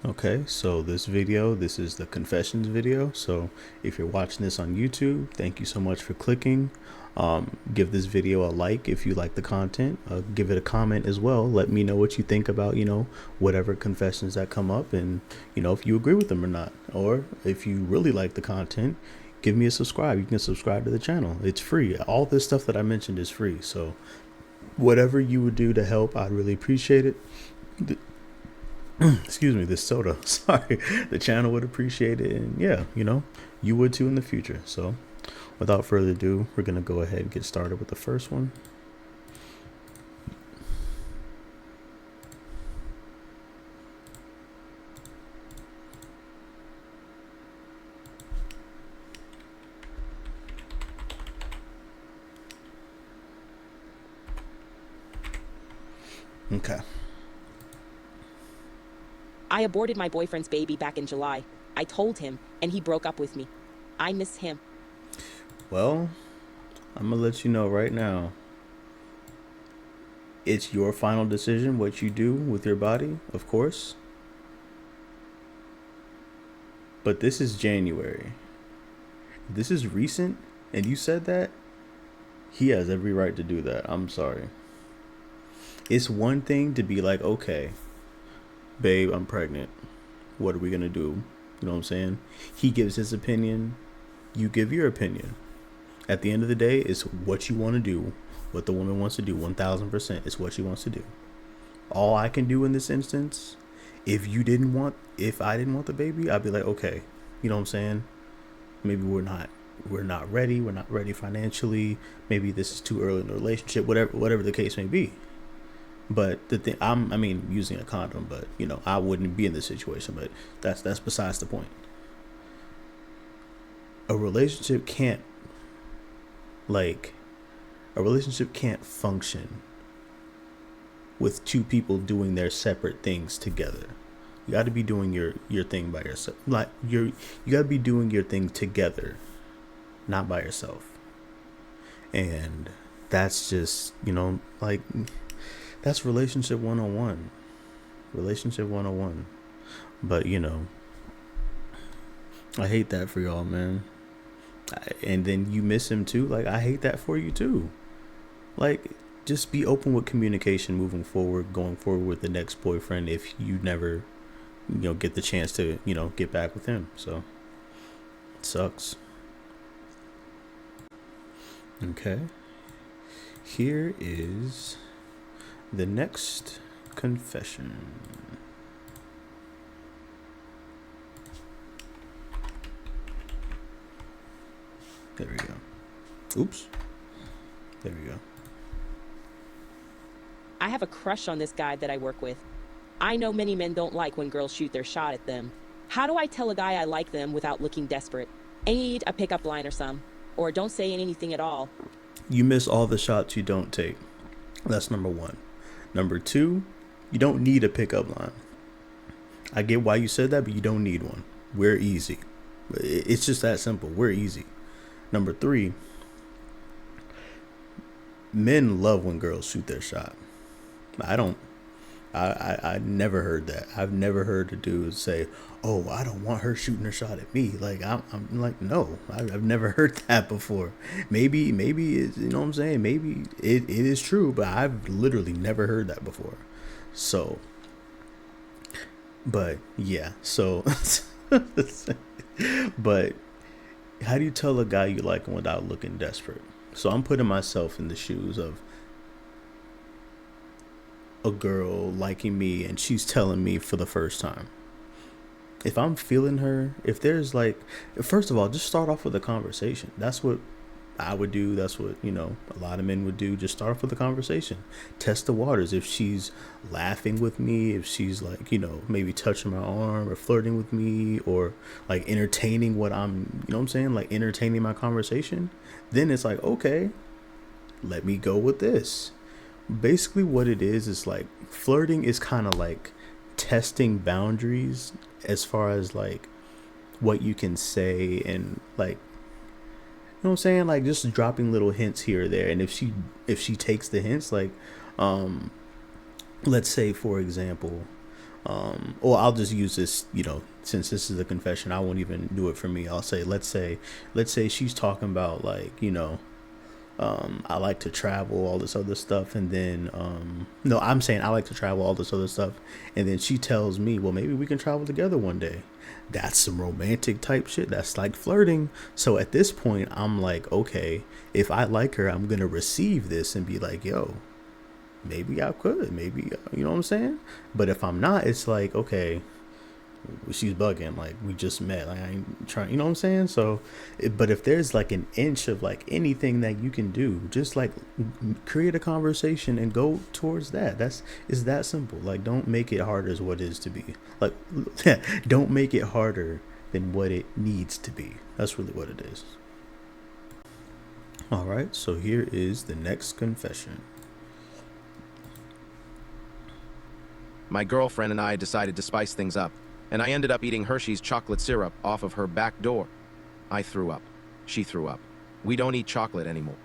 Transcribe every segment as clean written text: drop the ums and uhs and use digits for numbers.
Okay, so this is the confessions video. So if you're watching this on YouTube, thank you so much for clicking. Give this video a like if you like the content. Give it a comment as well. Let me know what you think about, whatever confessions that come up, and, if you agree with them or not. Or if you really like the content, give me a subscribe. You can subscribe to the channel. It's free. All this stuff that I mentioned is free. So whatever you would do to help, I'd really appreciate it. Excuse me, this soda. Sorry, the channel would appreciate it, and yeah, you would too in the future. So, without further ado, we're gonna go ahead and get started with the first one. Okay. I aborted my boyfriend's baby back in July. I told him, and he broke up with me. I miss him. Well, I'm gonna let you know right now. It's your final decision what you do with your body, of course. But this is January. This is recent, and you said that. He has every right to do that. I'm sorry. It's one thing to be like, okay, babe, I'm pregnant. What are we gonna do? You know what I'm saying? He gives his opinion. You give your opinion. At the end of the day, it's what you want to do. What the woman wants to do. 1000% is what she wants to do. All I can do in this instance, if I didn't want the baby, I'd be like, okay, you know what I'm saying? Maybe we're not ready. We're not ready financially. Maybe this is too early in the relationship. Whatever the case may be. But the thing, using a condom, but I wouldn't be in this situation. But that's besides the point. A relationship can't function with two people doing their separate things together. You got to be doing your thing by yourself. You got to be doing your thing together, not by yourself. And that's just that's relationship 101. Relationship 101. But I hate that for y'all, man. And then you miss him too. I hate that for you too. Just be open with communication moving forward, going forward with the next boyfriend if you never, get the chance to, get back with him. So, it sucks. Okay. Here is the next confession. There we go. Oops. There we go. I have a crush on this guy that I work with. I know many men don't like when girls shoot their shot at them. How do I tell a guy I like them without looking desperate? I need a pickup line or some. Or don't say anything at all. You miss all the shots you don't take. That's number one. Number two, you don't need a pickup line. I get why you said that, but you don't need one. We're easy. It's just that simple. We're easy. Number three, men love when girls shoot their shot. I don't. I never heard that. I've never heard a dude say, "Oh, I don't want her shooting her shot at me." I'm like, no, I've never heard that before. Maybe it's, you know what I'm saying. Maybe it is true, but I've literally never heard that before. So, but yeah, so, but how do you tell a guy you like him without looking desperate? So I'm putting myself in the shoes of a girl liking me and she's telling me for the first time. If I'm feeling her, if there's first of all, just start off with a conversation. That's what I would do. That's what, a lot of men would do. Just start off with a conversation. Test the waters. If she's laughing with me, if she's maybe touching my arm or flirting with me or entertaining what I'm, you know what I'm saying? Entertaining my conversation, then it's okay, let me go with this. Basically what it is flirting is kind of testing boundaries as far as what you can say and you know what I'm saying? Just dropping little hints here or there. And if she takes the hints, let's say for example, Or I'll just use this, since this is a confession, I won't even do it for me. I'll say, let's say she's talking about like, I like to travel, all this other stuff, and then no, I'm saying I like to travel, all this other stuff, and then she tells me, well, maybe we can travel together one day. That's some romantic type shit. That's like flirting. So at this point, I'm like, okay, if I like her, I'm gonna receive this and be like, yo, maybe I could, maybe you know what I'm saying. But if I'm not, it's like, okay, she's bugging. Like, we just met. Like, I ain't trying. You know what I'm saying? So, but if there's like an inch of like anything that you can do, just like create a conversation and go towards that. It's that simple. Like, don't make it harder as what it is to be. Like, don't make it harder than what it needs to be. That's really what it is. All right. So here is the next confession. My girlfriend and I decided to spice things up, and I ended up eating Hershey's chocolate syrup off of her back door. I threw up. She threw up. We don't eat chocolate anymore.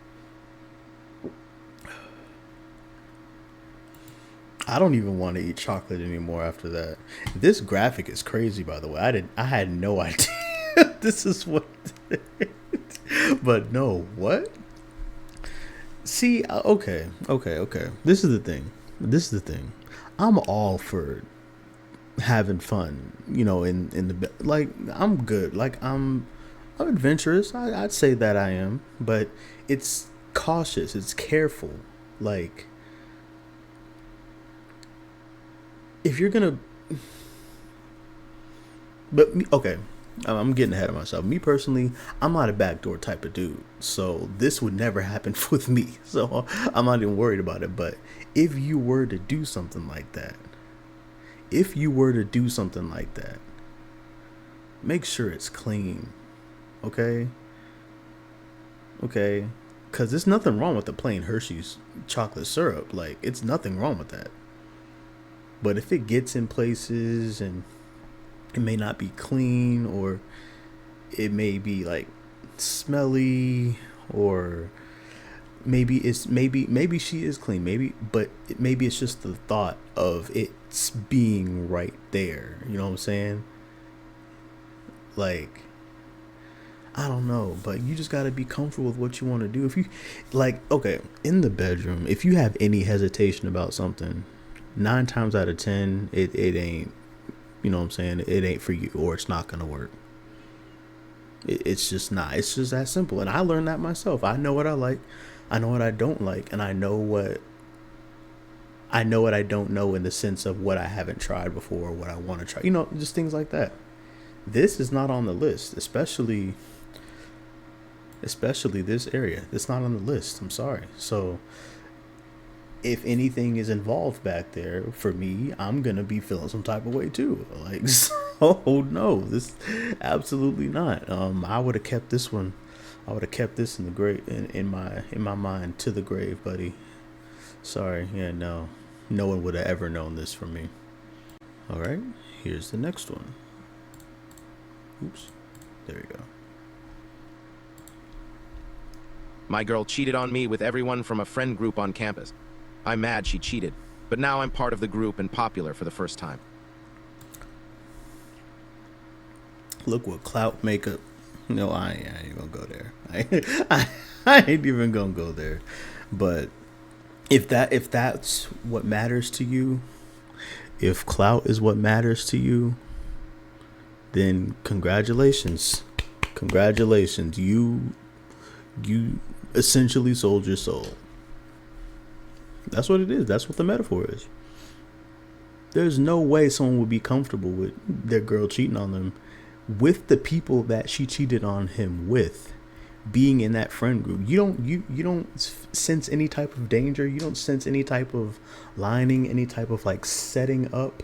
I don't even want to eat chocolate anymore after that. This graphic is crazy, by the way. I had no idea. This is what. But no, what? See, okay. This is the thing. I'm all for having fun, in the like, I'm good. Like, I'm adventurous. I'd say that I am, but it's cautious. It's careful. Like, if you're gonna, but me, okay, I'm getting ahead of myself. Me personally, I'm not a backdoor type of dude, so this would never happen with me. So I'm not even worried about it. But if you were to do something like that, make sure it's clean. Okay? Because there's nothing wrong with the plain Hershey's chocolate syrup. Like, it's nothing wrong with that. But if it gets in places and it may not be clean, or it may be like smelly, or maybe she is clean, maybe it's just the thought of it's being right there, you know what I'm saying? Like, I don't know, but you just got to be comfortable with what you want to do. If you like, okay, in the bedroom, if you have any hesitation about something, 9 times out of 10 it ain't, you know what I'm saying, it ain't for you, or it's not gonna work. It's just not. It's just that simple. And I learned that myself. I know what I like, I know what I don't like, and I know what I don't know, in the sense of what I haven't tried before, or what I want to try, just things like that. This is not on the list, especially this area. It's not on the list. I'm sorry. So if anything is involved back there, for me, I'm gonna be feeling some type of way too. Like, so no, this absolutely not. I would have kept this one. I would have kept this in the grave, in my mind, to the grave, buddy. Sorry, yeah, no one would have ever known this from me. All right, here's the next one. Oops, there we go. My girl cheated on me with everyone from a friend group on campus. I'm mad she cheated, but now I'm part of the group and popular for the first time. Look what clout makeup. No, I ain't gonna go there. I ain't even gonna go there. But if that's what matters to you, if clout is what matters to you, then congratulations. You essentially sold your soul. That's what it is. That's what the metaphor is. There's no way someone would be comfortable with their girl cheating on them, with the people that she cheated on him with, being in that friend group. You don't sense any type of danger. You don't sense any type of lining, any type of like setting up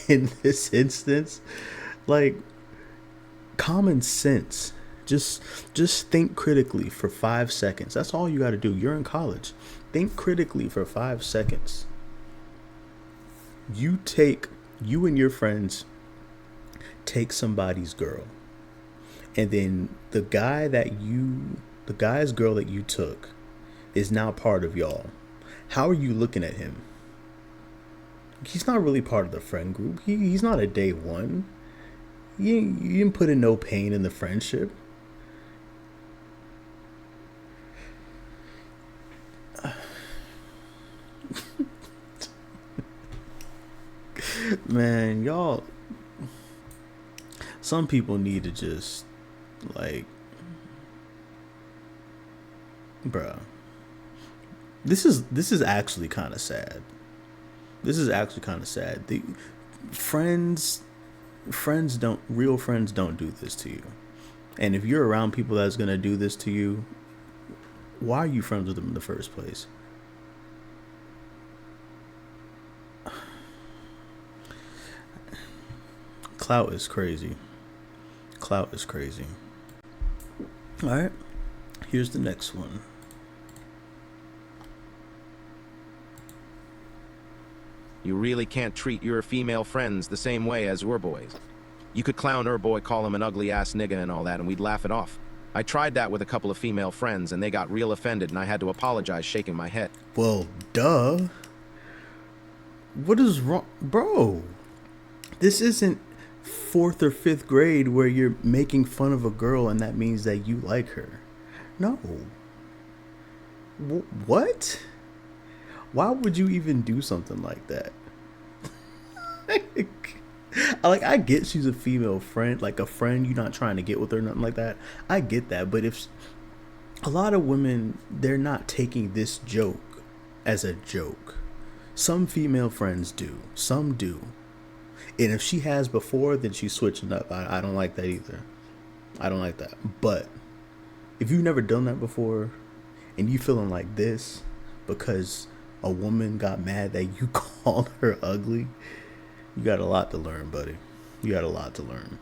in this instance. Like, common sense. Just think critically for 5 seconds. That's all you got to do. You're in college. Think critically for 5 seconds. You and your friends take somebody's girl, and then the guy's girl that you took is now part of y'all. How are you looking at him? He's not really part of the friend group. He's not a day one. You didn't put in no pain in the friendship. Man, y'all, some people need to just, like, bruh. This is actually kind of sad. This is actually kind of sad. The friends friends don't real friends don't do this to you. And if you're around people that's gonna do this to you, why are you friends with them in the first place? Clout is crazy. Clout is crazy. All right. Here's the next one. You really can't treat your female friends the same way as your boys. You could clown her boy, call him an ugly ass nigga and all that, and we'd laugh it off. I tried that with a couple of female friends, and they got real offended, and I had to apologize, shaking my head. Well, duh. What is wrong? Bro, this isn't fourth or fifth grade where you're making fun of a girl and that means that you like her. No. What? Why would you even do something like that? Like, I get she's a female friend, like a friend, you're not trying to get with her, nothing like that. I get that, but if a lot of women, they're not taking this joke as a joke. Some female friends do, some do. And if she has before, then she's switching up. I don't like that either. I don't like that. But if you've never done that before and you feeling like this because a woman got mad that you called her ugly, you got a lot to learn, buddy. You got a lot to learn.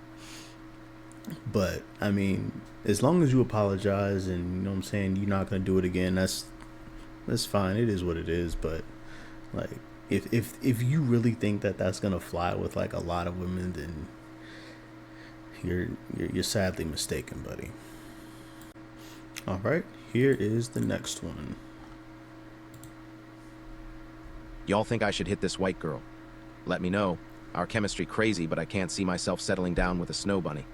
But I mean, as long as you apologize and you know what I'm saying, you're not gonna do it again, that's fine. It is what it is. But like, if you really think that that's gonna fly with like a lot of women, then you're sadly mistaken, buddy. All right, here is the next one. Y'all think I should hit this white girl? Let me know. Our chemistry crazy, but I can't see myself settling down with a snow bunny.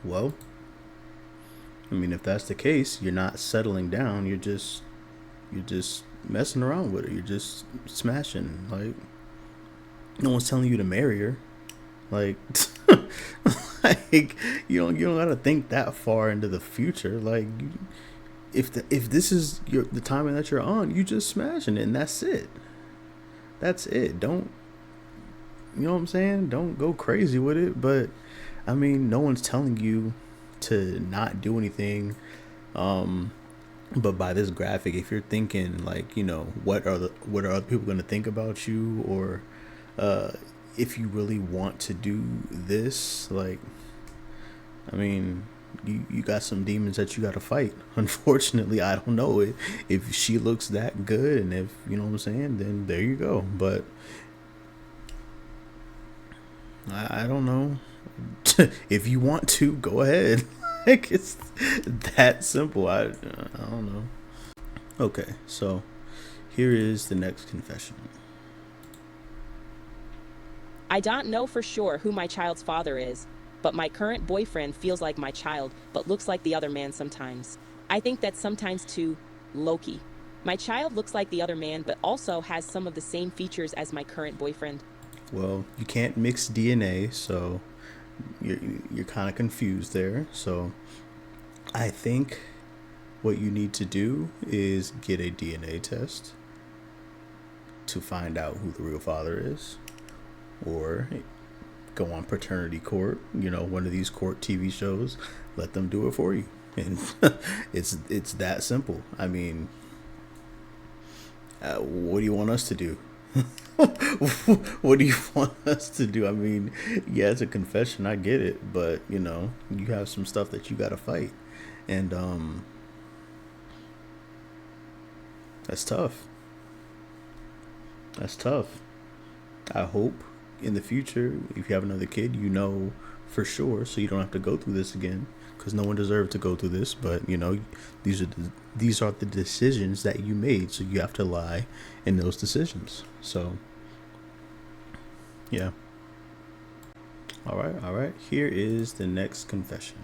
Well, I mean, if that's the case, you're not settling down. You're just messing around with her. You're just smashing. Like, no one's telling you to marry her. Like, like you don't gotta think that far into the future. Like, if this is the timing that you're on, you just smashing it, and that's it. That's it. Don't, you know what I'm saying? Don't go crazy with it. But I mean, no one's telling you to not do anything. But by this graphic, if you're thinking like, you know, what are other people going to think about you, or if you really want to do this, like, I mean, you got some demons that you got to fight. Unfortunately, I don't know if she looks that good, and if you know what I'm saying, then there you go. But I don't know. If you want to, go ahead. Like, it's that simple. I don't know. Okay, so here is the next confession. I don't know for sure who my child's father is, but my current boyfriend feels like my child, but looks like the other man sometimes. I think that sometimes too, Loki. My child looks like the other man, but also has some of the same features as my current boyfriend. Well, you can't mix DNA, so you're kind of confused there. So I think what you need to do is get a DNA test to find out who the real father is, or go on paternity court, you know, one of these court TV shows, let them do it for you. And it's that simple. I mean, what do you want us to do? What do you want us to do? I mean, yeah, it's a confession, I get it, but you know, you have some stuff that you gotta fight, and that's tough. That's tough. I hope in the future, if you have another kid, you know for sure, so you don't have to go through this again, because no one deserves to go through this. But you know, these are the decisions that you made, so you have to lie in those decisions. So Yeah. All right. All right. Here is the next confession.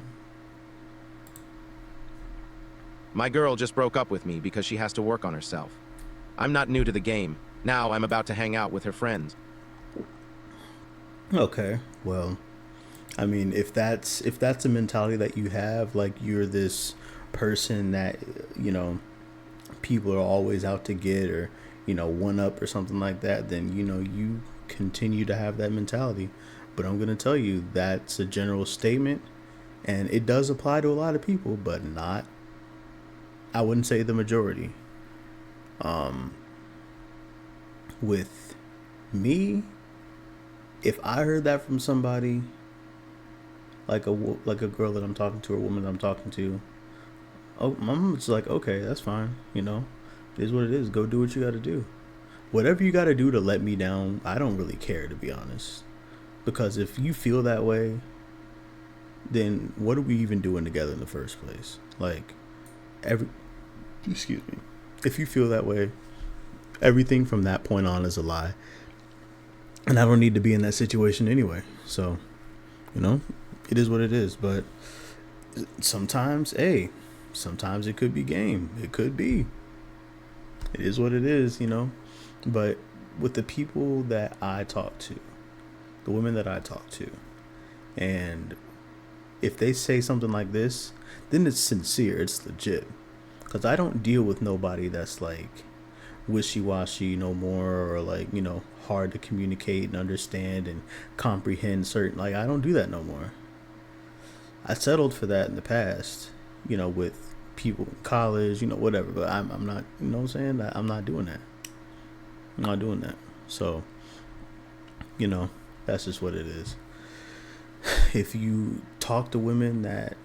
My girl just broke up with me because she has to work on herself. I'm not new to the game. Now I'm about to hang out with her friends. Okay. Well, I mean, if that's a mentality that you have, like you're this person that people are always out to get, or one up or something like that, then you continue to have that mentality. But I'm gonna tell you that's a general statement, and it does apply to a lot of people, but not. I wouldn't say the majority. With me, if I heard that from somebody, like a girl that I'm talking to or a woman that I'm talking to, oh, I'm just like, okay, that's fine. It is what it is. Go do what you got to do. Whatever you got to do to let me down, I don't really care, to be honest. Because if you feel that way, then what are we even doing together in the first place? Like, every, excuse me. If you feel that way, everything from that point on is a lie. And I don't need to be in that situation anyway. So, you know, it is what it is. But sometimes, hey, sometimes it could be game. It could be. It is what it is. But with the people that I talk to, the women that I talk to, and if they say something like this, then it's sincere. It's legit. Because I don't deal with nobody that's like wishy-washy no more, or like hard to communicate and understand and comprehend certain, like I don't do that no more. I settled for that in the past, with people in college, whatever, but I'm not, what I'm saying, I'm not doing that. I'm not doing that. So that's just what it is. If you talk to women that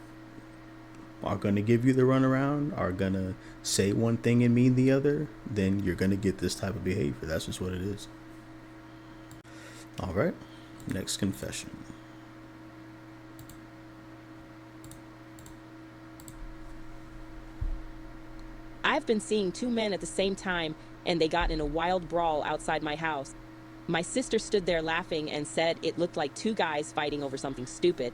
are going to give you the runaround, are going to say one thing and mean the other, then you're going to get this type of behavior. That's just what it is. All right. Next confession. I've been seeing two men at the same time, and they got in a wild brawl outside my house. My sister stood there laughing and said it looked like two guys fighting over something stupid.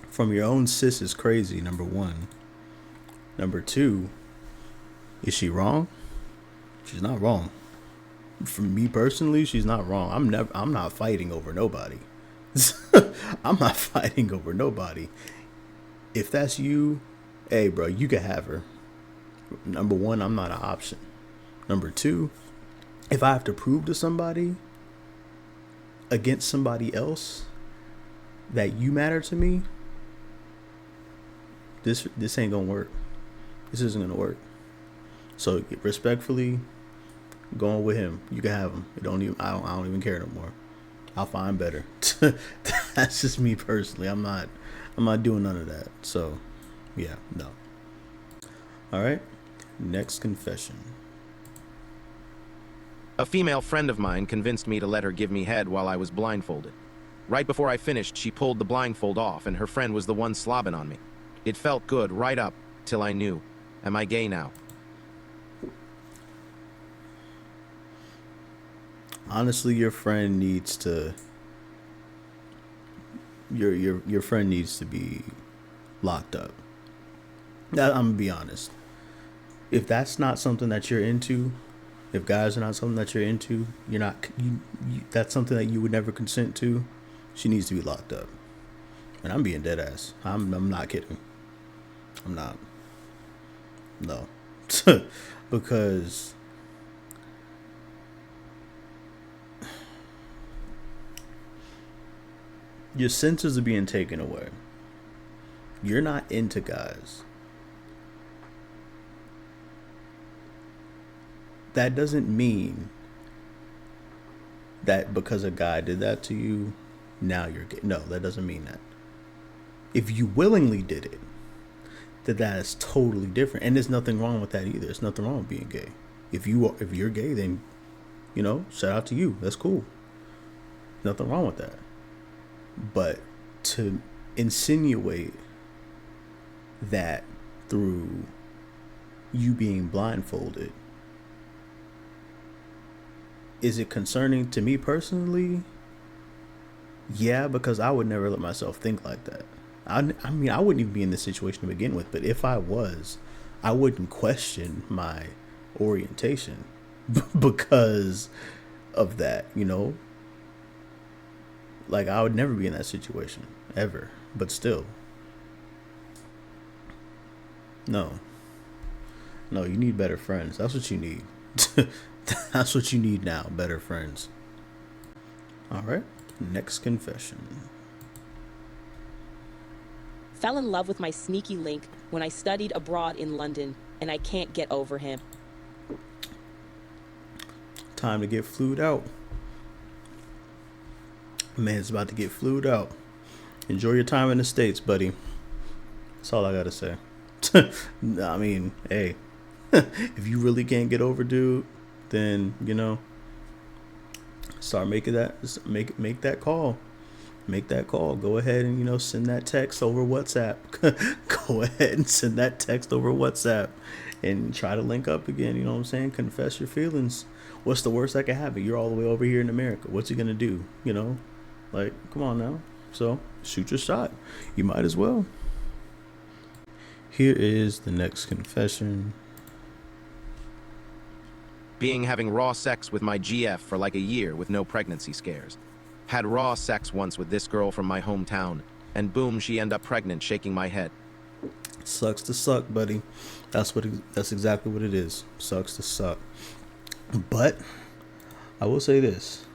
From your own sis is crazy, number one. Number two, is she wrong? She's not wrong. For me personally, she's not wrong. I'm not fighting over nobody. I'm not fighting over nobody. If that's you, hey bro, you can have her. Number one, I'm not an option. Number two, if I have to prove to somebody against somebody else that you matter to me, this ain't gonna work. This isn't gonna work. So respectfully, going with him. You can have him. I don't even care no more. I'll find better. That's just me personally. I'm not doing none of that. So yeah, no. All right. Next confession. A female friend of mine convinced me to let her give me head while I was blindfolded. Right before I finished, she pulled the blindfold off, and her friend was the one slobbing on me. It felt good right up till I knew. Am I gay now? Honestly, your friend needs to. Your friend needs to be locked up. I'm gonna be honest. If that's not something that you're into, if guys are not something that you're into, you're not. That's something that you would never consent to. She needs to be locked up. And I'm being dead ass. I'm not kidding. I'm not. No. Because your senses are being taken away. You're not into guys. That doesn't mean that because a guy did that to you, now you're gay. No, that doesn't mean that. If you willingly did it, that is totally different, and there's nothing wrong with that either. There's nothing wrong with being gay. If you're gay, then shout out to you. That's cool. Nothing wrong with that. But to insinuate that through you being blindfolded, Is it concerning to me personally? Yeah, because I would never let myself think like that. I mean, I wouldn't even be in this situation to begin with, but if I was, I wouldn't question my orientation because of that, you know? Like, I would never be in that situation, ever. But still, no. No, you need better friends. That's what you need. That's what you need now, better friends. All right, next confession. Fell in love with my sneaky link when I studied abroad in London, and I can't get over him. Time to get flued out. Man's about to get flued out. Enjoy your time in the States, buddy. That's all I gotta say. I mean, hey, if you really can't get over, dude, then start making that make that call. Make that call. Go ahead and send that text over WhatsApp. Go ahead and send that text over WhatsApp, and try to link up again. You know what I'm saying? Confess your feelings. What's the worst that can happen? You're all the way over here in America. What's he gonna do? Like, come on now. So shoot your shot. You might as well. Here is the next confession. Being having raw sex with my GF for like a year with no pregnancy scares. Had raw sex once with this girl from my hometown, and boom, she ended up pregnant, shaking my head. Sucks to suck, buddy. That's exactly what it is. Sucks to suck. But I will say this.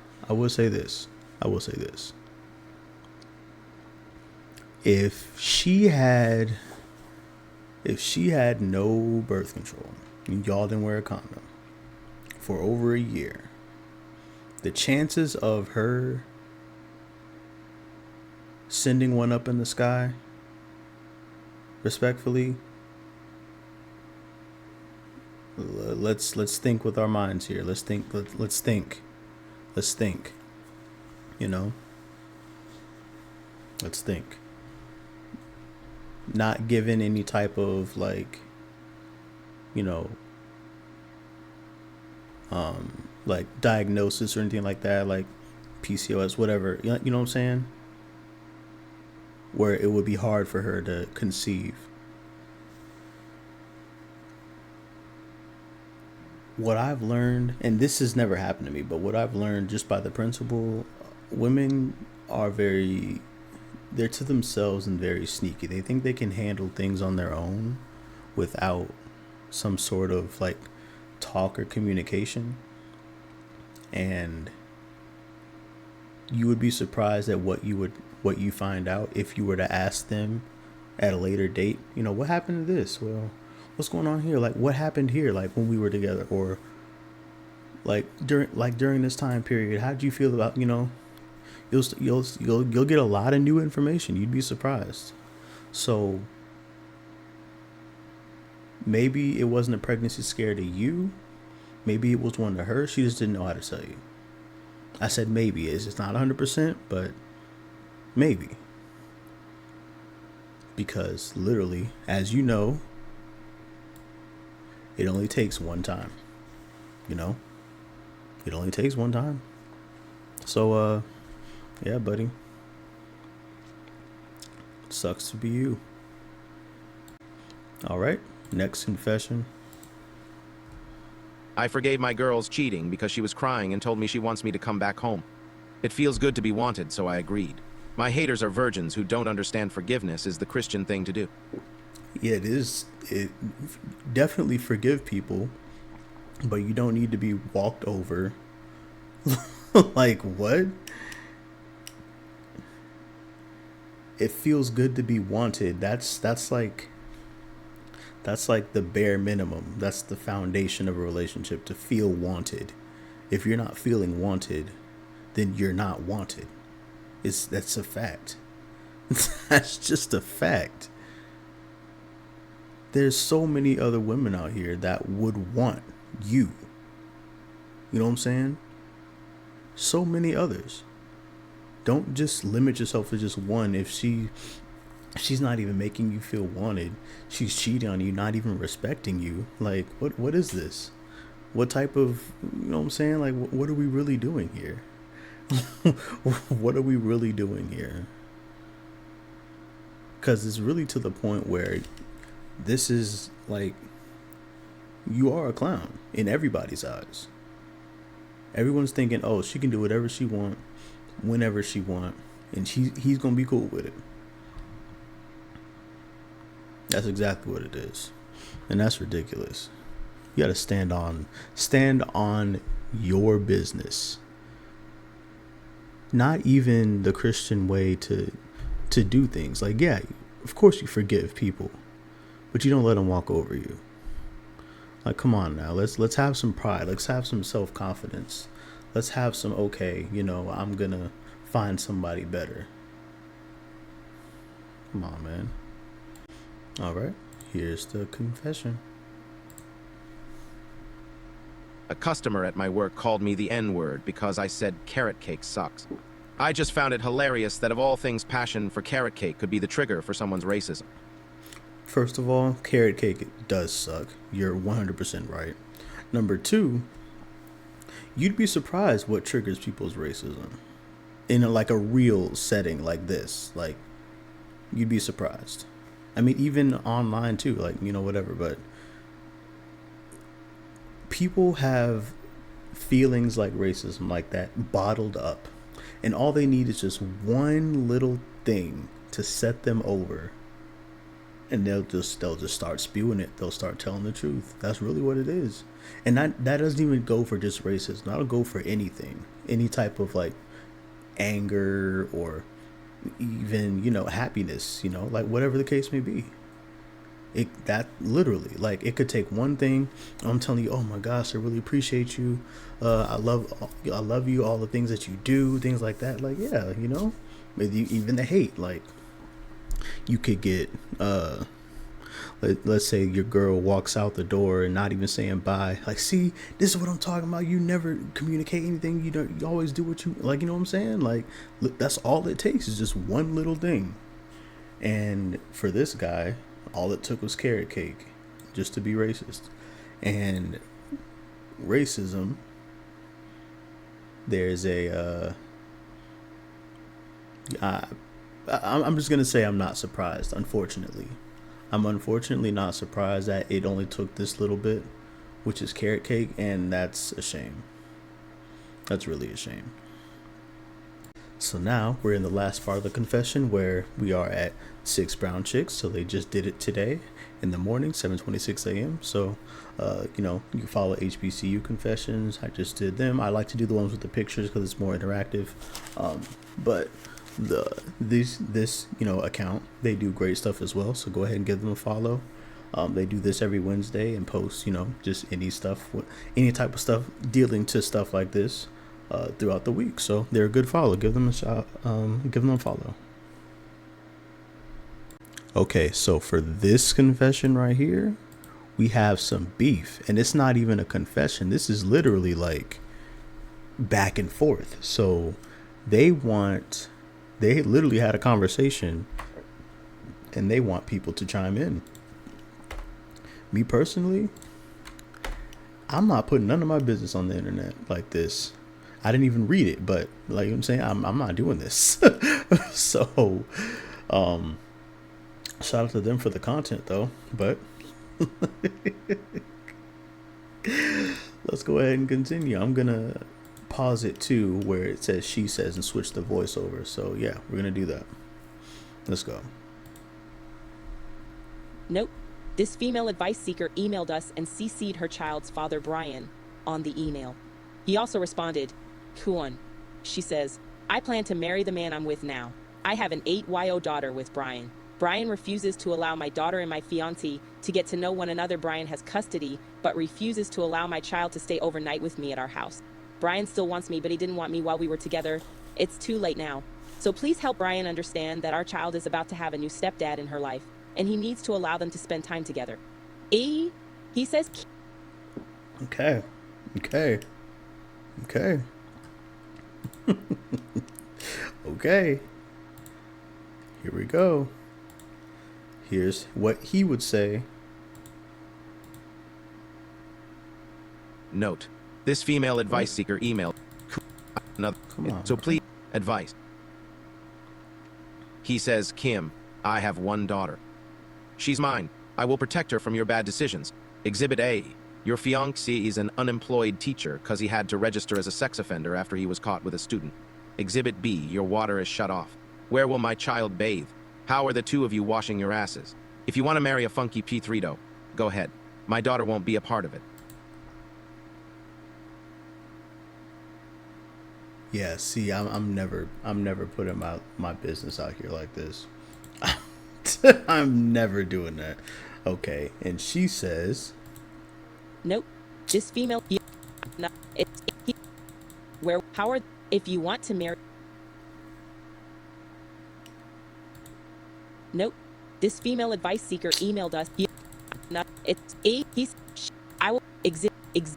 If she had no birth control and y'all didn't wear a condom for over a year, the chances of her sending one up in the sky, respectfully, let's think with our minds here. Let's think. Let's think. Let's think. Not given any type of like diagnosis or anything like that, like PCOS, whatever. You know what I'm saying? Where it would be hard for her to conceive. What I've learned, and this has never happened to me, but what I've learned just by the principle, women are they're to themselves and very sneaky. They think they can handle things on their own without some sort of like talk or communication. And you would be surprised at what you find out if you were to ask them at a later date, what happened to this? Well, what's going on here? Like, what happened here? Like when we were together, or like during this time period, how did you feel about, you'll get a lot of new information. You'd be surprised. So maybe it wasn't a pregnancy scare to you. Maybe it was one to her. She just didn't know how to tell you. I said maybe. It's not 100%, but maybe. Because literally, as you know, it only takes one time. It only takes one time. So, yeah, buddy. Sucks to be you. All right, next confession. I forgave my girl's cheating because she was crying and told me she wants me to come back home. It feels good to be wanted, so I agreed. My haters are virgins who don't understand forgiveness is the Christian thing to do. Yeah, it is. It definitely forgive people, but you don't need to be walked over. Like, what? It feels good to be wanted. That's like the bare minimum. That's the foundation of a relationship, to feel wanted. If you're not feeling wanted, then you're not wanted. That's a fact. That's just a fact. There's so many other women out here that would want you. You know what I'm saying? So many others. Don't just limit yourself to just one. If she's not even making you feel wanted, she's cheating on you, not even respecting you. Like, what is this? What type of, you know what I'm saying? Like, what are we really doing here? What are we really doing here? Because it's really to the point where this is like, you are a clown in everybody's eyes. Everyone's thinking, oh, she can do whatever she want, whenever she want, and he's gonna be cool with it. That's exactly what it is, and that's ridiculous. You got to stand on your business. Not even the Christian way to do things. Like, yeah, of course you forgive people, but you don't let them walk over you. Like, come on now, let's have some pride. Let's have some self confidence. Let's have some, okay, I'm gonna find somebody better. Come on, man. All right, here's the confession. A customer at my work called me the N-word because I said carrot cake sucks. I just found it hilarious that of all things, passion for carrot cake could be the trigger for someone's racism. First of all, carrot cake does suck. You're 100% right. Number two, you'd be surprised what triggers people's racism in like a real setting like this. Like, you'd be surprised. I mean, even online too, like, whatever, but people have feelings like racism like that bottled up, and all they need is just one little thing to set them over, and they'll just start spewing it. They'll start telling the truth. That's really what it is. And that doesn't even go for just racism. That'll go for anything, any type of like anger or even happiness, like whatever the case may be. That literally, like, it could take one thing. I'm telling you, oh my gosh, I really appreciate you. I love you. All the things that you do, things like that. Like, yeah, even the hate. Like, you could get, let's say your girl walks out the door and not even saying bye. Like, see, this is what I'm talking about. You never communicate anything. You always do what you like. You know what I'm saying? Like, look, that's all it takes is just one little thing. And for this guy, all it took was carrot cake just to be racist. And racism, there's I'm just going to say I'm not surprised, unfortunately. I'm unfortunately not surprised that it only took this little bit, which is carrot cake, and that's a shame. That's really a shame. So now we're in the last part of the confession where we are at 6 brown chicks. So they just did it today in the morning, 7:26 a.m. So, you can follow HBCU confessions. I just did them. I like to do the ones with the pictures because it's more interactive. But this account, they do great stuff as well. So go ahead and give them a follow. They do this every Wednesday and post, just any type of stuff dealing to stuff like this. Throughout the week, so they're a good follow. Give them a shot. Give them a follow. Okay, so for this confession right here, we have some beef, and it's not even a confession. This is literally like back and forth. So they literally had a conversation, and they want people to chime in. Me personally, I'm not putting none of my business on the internet like this. I didn't even read it, but like I'm saying, I'm not doing this. So, shout out to them for the content though. But let's go ahead and continue. I'm gonna pause it too, where it says she says and switch the voiceover. So yeah, we're gonna do that. Let's go. Nope. This female advice seeker emailed us and CC'd her child's father, Brian, on the email. He also responded, Kuon. She says, I plan to marry the man I'm with now. I have an 8YO daughter with Brian. Brian refuses to allow my daughter and my fiancé to get to know one another. Brian has custody, but refuses to allow my child to stay overnight with me at our house. Brian still wants me, but he didn't want me while we were together. It's too late now. So please help Brian understand that our child is about to have a new stepdad in her life, and he needs to allow them to spend time together. He says... Okay. Okay. Here we go. Here's what he would say. Note: this female advice seeker emailed another. Come on. So please, advice. He says, Kim, I have one daughter. She's mine. I will protect her from your bad decisions. Exhibit A. Your fiancé is an unemployed teacher because he had to register as a sex offender after he was caught with a student. Exhibit B. Your water is shut off. Where will my child bathe? How are the two of you washing your asses? If you want to marry a funky P3do, go ahead. My daughter won't be a part of it. Yeah, see, I'm never putting my business out here like this. I'm never doing that. Okay, and she says, Nope. This female. No, it's where Howard. If you want to marry. Nope. This female advice seeker emailed us. No, it's a. He's. I will exit.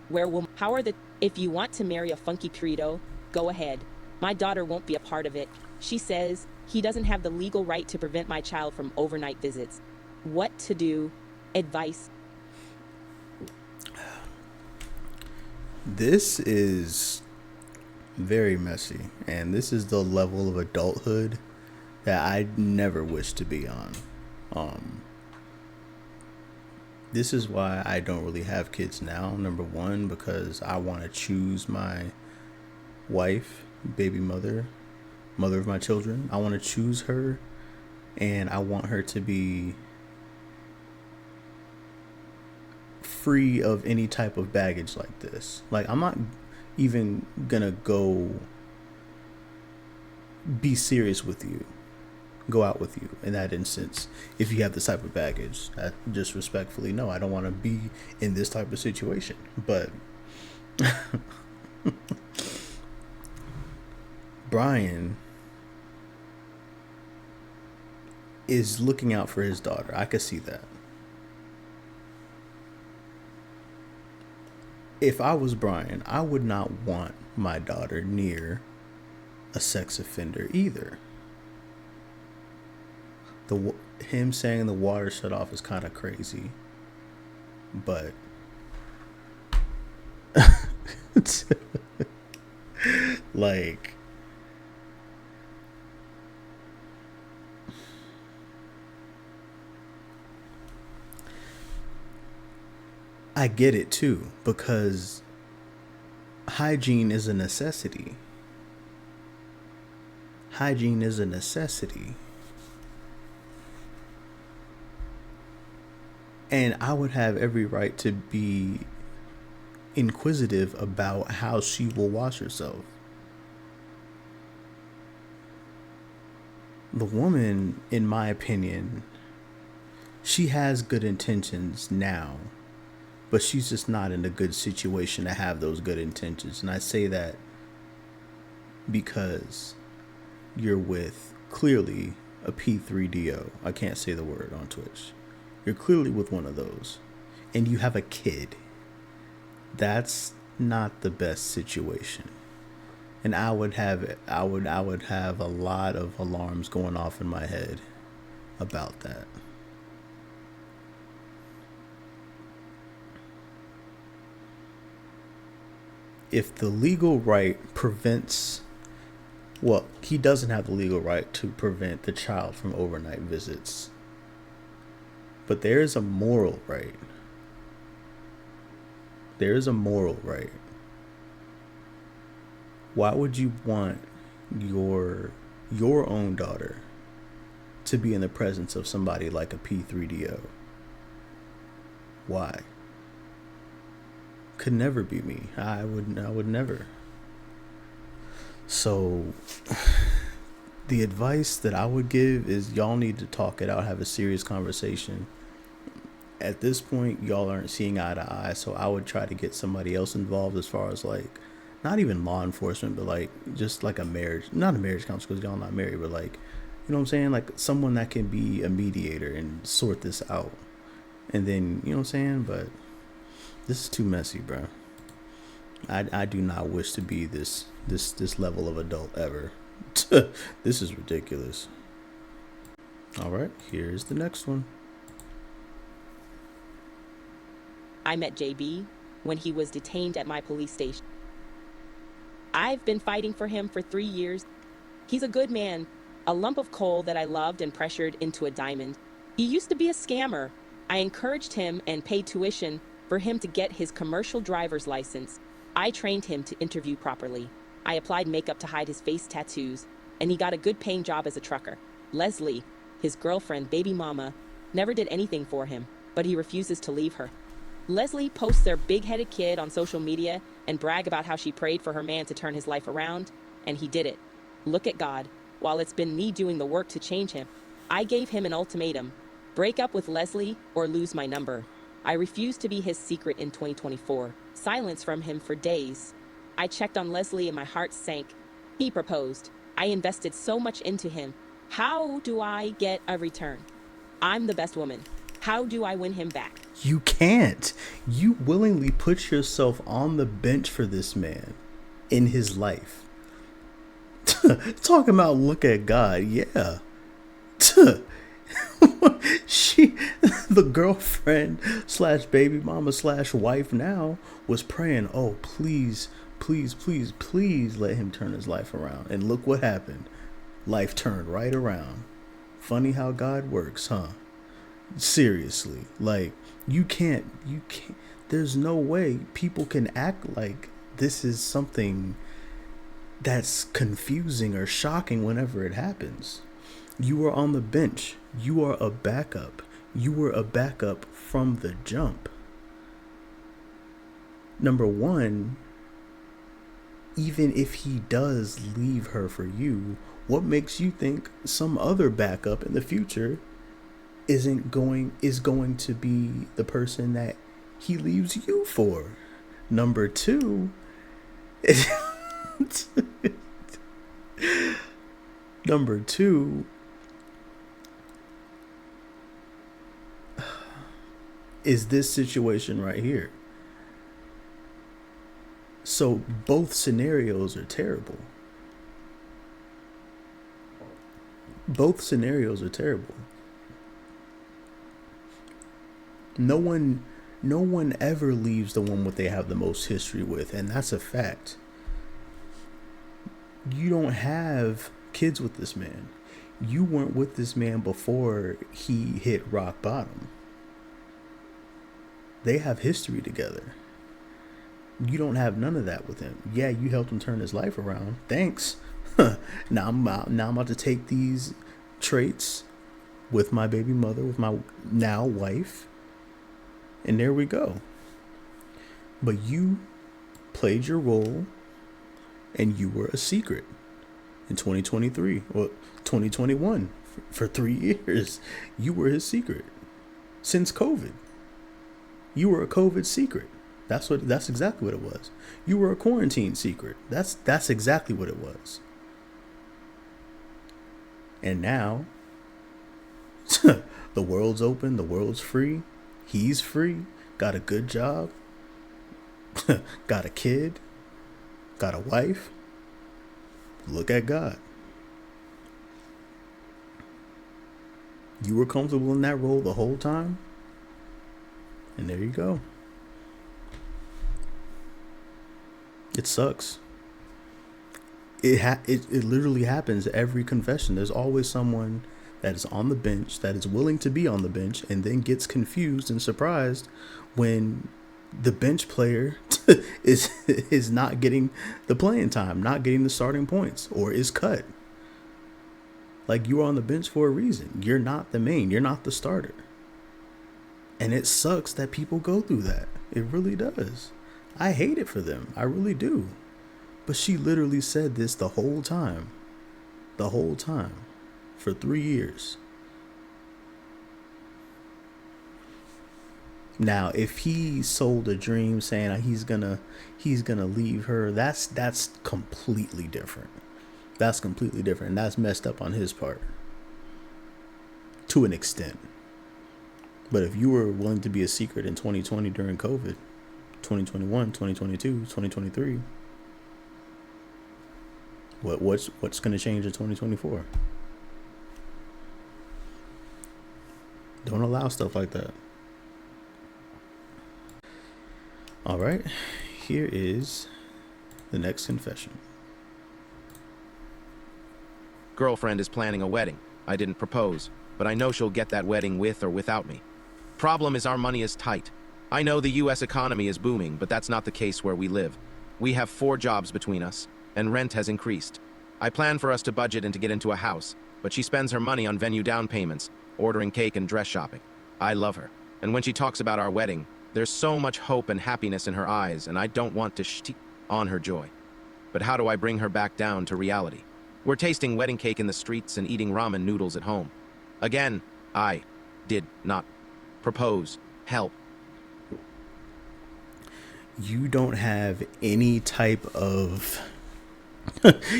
Where will Howard the. If you want to marry a funky Dorito, go ahead. My daughter won't be a part of it. She says he doesn't have the legal right to prevent my child from overnight visits. What to do? Advice. this is very messy, and this is the level of adulthood that I never wish to be on. This is why I don't really have kids now. Number one, because I want to choose my wife, baby mother of my children. I want to choose her, and I want her to be free of any type of baggage like this. Like, I'm not even gonna go be serious with you, go out with you in that instance if you have this type of baggage. I just respectfully, no, I don't want to be in this type of situation. But Brian is looking out for his daughter. I could see that. If I was Brian, I would not want my daughter near a sex offender either. Him saying the water shut off is kind of crazy, but like, I get it too, because hygiene is a necessity. Hygiene is a necessity. And I would have every right to be inquisitive about how she will wash herself. The woman, in my opinion, she has good intentions now, but she's just not in a good situation to have those good intentions. And I say that because you're with clearly a P3DO. I can't say the word on Twitch. You're clearly with one of those, and you have a kid. That's not the best situation. And I would have a lot of alarms going off in my head about that. If the legal right prevents, well, he doesn't have the legal right to prevent the child from overnight visits. But there is a moral right. There is a moral right. Why would you want your own daughter to be in the presence of somebody like a P3DO? Why? Could never be me. I would never. So the advice that I would give is y'all need to talk it out, have a serious conversation. At this point, y'all aren't seeing eye to eye, so I would try to get somebody else involved, as far as like, not even law enforcement, but like just like a marriage, not a marriage counselor because y'all not married, but like, you know what I'm saying? Like someone that can be a mediator and sort this out. And then, you know what I'm saying? But this is too messy, bro. I do not wish to be this level of adult ever. This is ridiculous. All right, here's the next one. I met JB when he was detained at my police station. I've been fighting for him for 3 years. He's a good man, a lump of coal that I loved and pressured into a diamond. He used to be a scammer. I encouraged him and paid tuition for him to get his commercial driver's license. I trained him to interview properly. I applied makeup to hide his face tattoos, and he got a good paying job as a trucker. Leslie, his girlfriend, baby mama, never did anything for him, but he refuses to leave her. Leslie posts their big-headed kid on social media and brag about how she prayed for her man to turn his life around, and he did it. Look at God. While it's been me doing the work to change him, I gave him an ultimatum. Break up with Leslie or lose my number. I refused to be his secret in 2024. Silence from him for days. I checked on Leslie and my heart sank. He proposed. I invested so much into him. How do I get a return? I'm the best woman. How do I win him back? You can't. You willingly put yourself on the bench for this man in his life. Talking about look at God, yeah. She, the girlfriend slash baby mama slash wife now, was praying, oh, please, please, please, please let him turn his life around. And look what happened. Life turned right around. Funny how God works, huh? Seriously, like, you can't, there's no way people can act like this is something that's confusing or shocking whenever it happens. You were on the bench. You are a backup. You were a backup from the jump. Number one, even if he does leave her for you, what makes you think some other backup in the future is going to be the person that he leaves you for? Number two, number two, is this situation right here. So both scenarios are terrible. Both scenarios are terrible. No one ever leaves the one what they have the most history with, and that's a fact. You don't have kids with this man. You weren't with this man before he hit rock bottom. They have history together. You don't have none of that with him. Yeah, you helped him turn his life around. Thanks. Now I'm about to take these traits with my baby mother, with my now wife, and there we go. But you played your role, and you were a secret in 2023 or 2021 for 3 years. You were his secret since COVID. You were a COVID secret. That's exactly what it was. You were a quarantine secret. That's exactly what it was. And now the world's open, the world's free. He's free, got a good job, got a kid, got a wife. Look at God. You were comfortable in that role the whole time, and there you go. It sucks. It literally happens every confession. There's always someone that is on the bench, that is willing to be on the bench, and then gets confused and surprised when the bench player is not getting the playing time, not getting the starting points, or is cut. Like, you are on the bench for a reason. You're not the main. You're not the starter. And it sucks that people go through that. It really does. I hate it for them. I really do. But she literally said this the whole time. The whole time. For 3 years. Now, if he sold a dream saying he's gonna leave her, that's completely different. That's completely different. And that's messed up on his part. To an extent. But if you were willing to be a secret in 2020 during COVID, 2021, 2022, 2023, what's going to change in 2024? Don't allow stuff like that. All right. Here is the next confession. Girlfriend is planning a wedding. I didn't propose, but I know she'll get that wedding with or without me. Problem is our money is tight. I know the US economy is booming, but that's not the case where we live. We have 4 jobs between us, and rent has increased. I plan for us to budget and to get into a house, but she spends her money on venue down payments, ordering cake and dress shopping. I love her, and when she talks about our wedding, there's so much hope and happiness in her eyes, and I don't want to on her joy. But how do I bring her back down to reality? We're tasting wedding cake in the streets and eating ramen noodles at home. Again, I did not propose. Help. You don't have any type of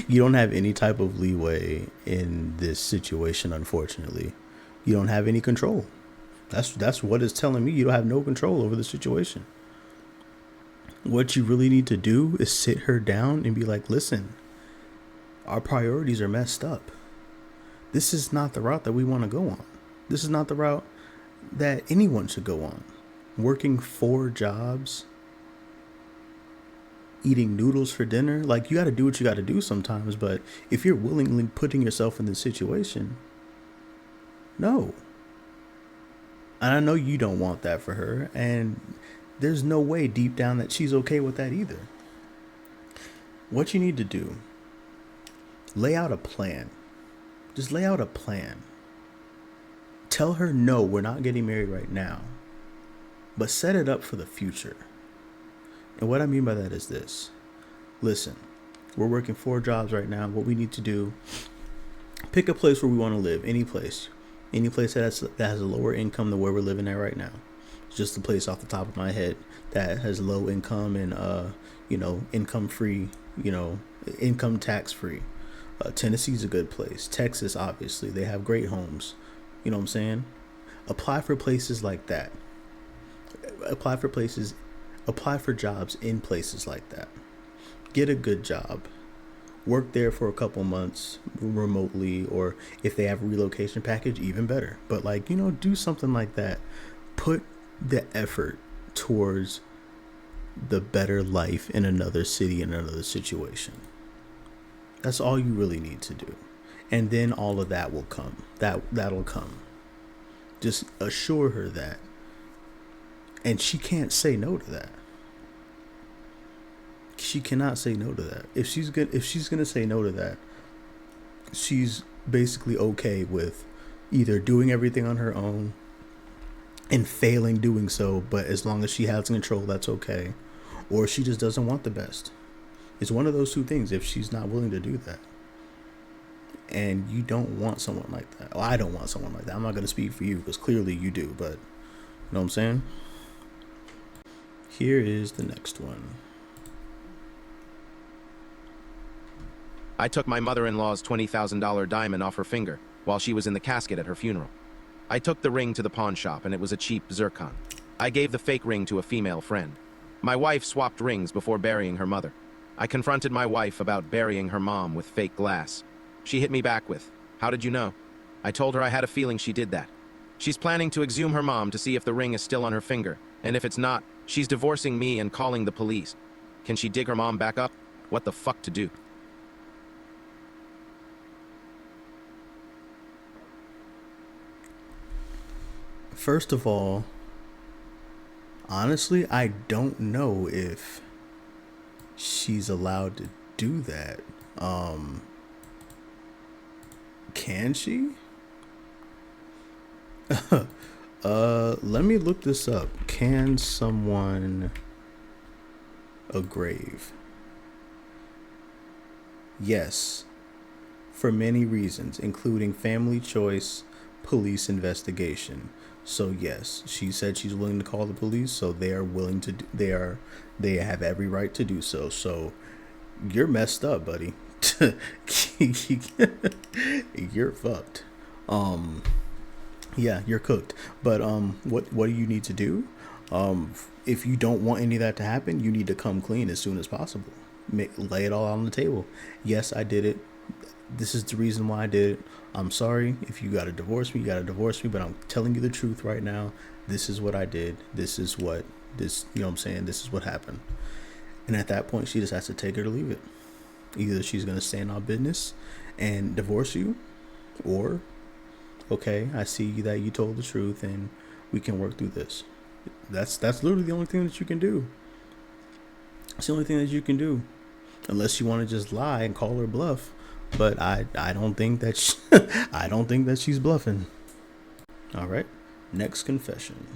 you don't have any type of leeway in this situation, unfortunately. You don't have any control. That's what it's telling me. You don't have no control over the situation. What you really need to do is sit her down and be like, listen, our priorities are messed up. This is not the route that we want to go on. This is not the route that anyone should go on. Working 4 jobs, eating noodles for dinner. Like, you got to do what you got to do sometimes. But if you're willingly putting yourself in this situation, no. And I know you don't want that for her. And there's no way deep down that she's okay with that either. What you need to do, lay out a plan. Just lay out a plan. Tell her, no, we're not getting married right now. But set it up for the future. And what I mean by that is this. Listen, we're working 4 jobs right now. What we need to do, pick a place where we want to live. Any place. Any place that has a lower income than where we're living at right now. It's just a place off the top of my head that has low income and, income free, income tax free. Tennessee's a good place. Texas, obviously, they have great homes. You know what I'm saying? Apply for places like that. Apply for jobs in places like that. Get a good job. Work there for a couple months remotely, or if they have a relocation package, even better. But do something like that. Put the effort towards the better life in another city, in another situation. That's all you really need to do. And then all of that will come. That'll come. Just assure her that. And she can't say no to that. She cannot say no to that. If she's gonna say no to that, she's basically okay with either doing everything on her own and failing doing so, but as long as she has control, that's okay. Or she just doesn't want the best. It's one of those 2 things if she's not willing to do that. And you don't want someone like that. Well, I don't want someone like that. I'm not going to speak for you because clearly you do, but you know what I'm saying? Here is the next one. I took my mother-in-law's $20,000 diamond off her finger while she was in the casket at her funeral. I took the ring to the pawn shop and it was a cheap zircon. I gave the fake ring to a female friend. My wife swapped rings before burying her mother. I confronted my wife about burying her mom with fake glass. She hit me back with, "How did you know?" I told her I had a feeling she did that. She's planning to exhume her mom to see if the ring is still on her finger, and if it's not, she's divorcing me and calling the police. Can she dig her mom back up? What the fuck to do? First of all, honestly, I don't know if she's allowed to do that. Can she? Let me look this up. Can someone grave? Yes, for many reasons, including family choice, police investigation. So yes, she said she's willing to call the police, so they are willing to they have every right to do so. So you're messed up, buddy. You're fucked. Yeah, you're cooked. But what do you need to do? If you don't want any of that to happen, you need to come clean as soon as possible. Lay it all on the table. Yes, I did it. This is the reason why I did it. I'm sorry. If you gotta divorce me, you gotta divorce me. But I'm telling you the truth right now. This is what I did. This is what This, you know what I'm saying? This is what happened. And at that point, she just has to take it or leave it. Either she's going to stand on business and divorce you, or, okay, I see that you told the truth and we can work through this. That's literally the only thing that you can do. It's the only thing that you can do. Unless you want to just lie and call her bluff. But I don't think that I don't think that she's bluffing. All right. Next confession.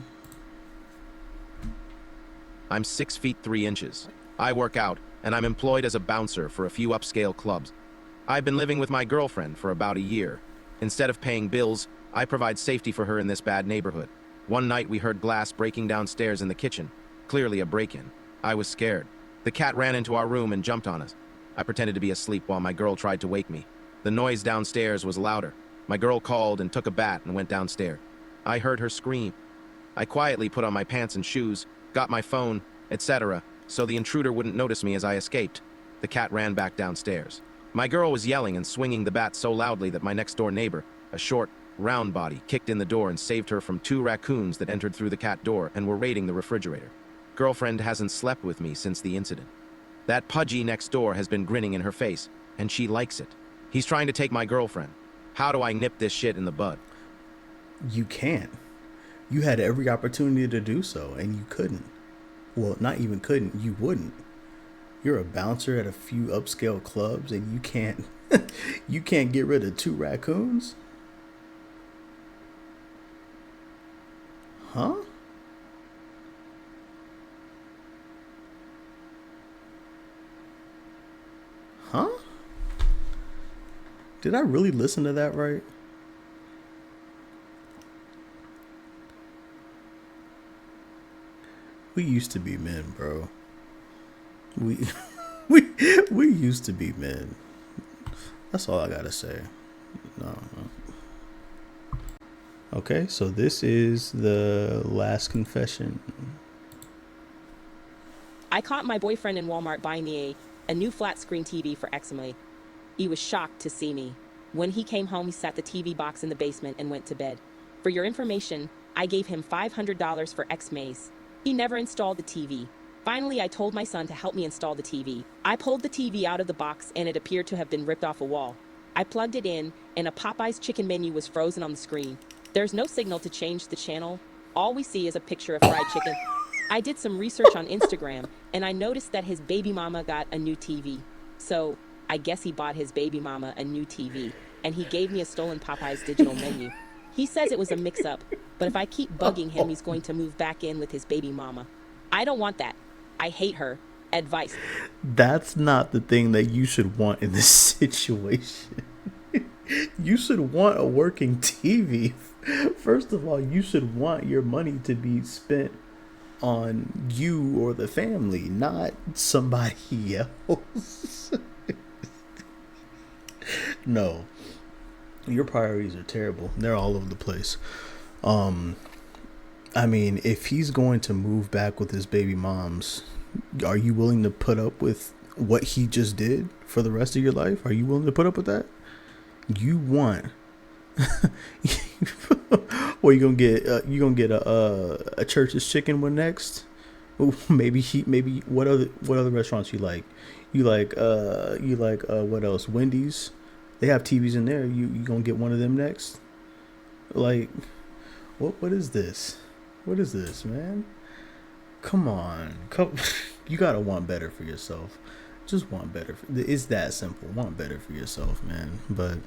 I'm 6 feet 3 inches. I work out, and I'm employed as a bouncer for a few upscale clubs. I've been living with my girlfriend for about a year. Instead of paying bills, I provide safety for her in this bad neighborhood. One night we heard glass breaking downstairs in the kitchen. Clearly a break-in. I was scared. The cat ran into our room and jumped on us. I pretended to be asleep while my girl tried to wake me. The noise downstairs was louder. My girl called and took a bat and went downstairs. I heard her scream. I quietly put on my pants and shoes, got my phone, etc., so the intruder wouldn't notice me as I escaped. The cat ran back downstairs. My girl was yelling and swinging the bat so loudly that my next-door neighbor, a short, round body, kicked in the door and saved her from 2 raccoons that entered through the cat door and were raiding the refrigerator. Girlfriend hasn't slept with me since the incident. That pudgy next door has been grinning in her face, and she likes it. He's trying to take my girlfriend. How do I nip this shit in the bud? You can't. You had every opportunity to do so, and you couldn't. Well, not even couldn't, you wouldn't. You're a bouncer at a few upscale clubs, and you can't you can't get rid of 2 raccoons? Huh? Huh? Did I really listen to that right? We used to be men, bro. We we we used to be men. That's all I gotta say. No. Okay, so this is the last confession. I caught my boyfriend in Walmart buying me a new flat screen TV for Xmas. He was shocked to see me. When he came home, he sat the TV box in the basement and went to bed. For your information, I gave him $500 for Xmas. He never installed the TV. Finally, I told my son to help me install the TV. I pulled the TV out of the box and it appeared to have been ripped off a wall. I plugged it in and a Popeye's chicken menu was frozen on the screen. There's no signal to change the channel. All we see is a picture of fried chicken. I did some research on Instagram and I noticed that his baby mama got a new TV. So I guess he bought his baby mama a new TV and he gave me a stolen Popeye's digital menu. He says it was a mix-up, but if I keep bugging him, he's going to move back in with his baby mama. I don't want that. I hate her. Advice. That's not the thing that you should want in this situation. You should want a working TV. First of all, you should want your money to be spent on you or the family, not somebody else. No. Your priorities are terrible. They're all over the place. I mean, if he's going to move back with his baby moms, are you willing to put up with what he just did for the rest of your life? Are you willing to put up with that? You want or you gonna get a Church's Chicken one next? Ooh, maybe what other restaurants you like? You like what else? Wendy's. They have TVs in there. You gonna get one of them next? Like, what is this? What is this, man? Come on, you gotta want better for yourself. Just want better. It's that simple. Want better for yourself, man. But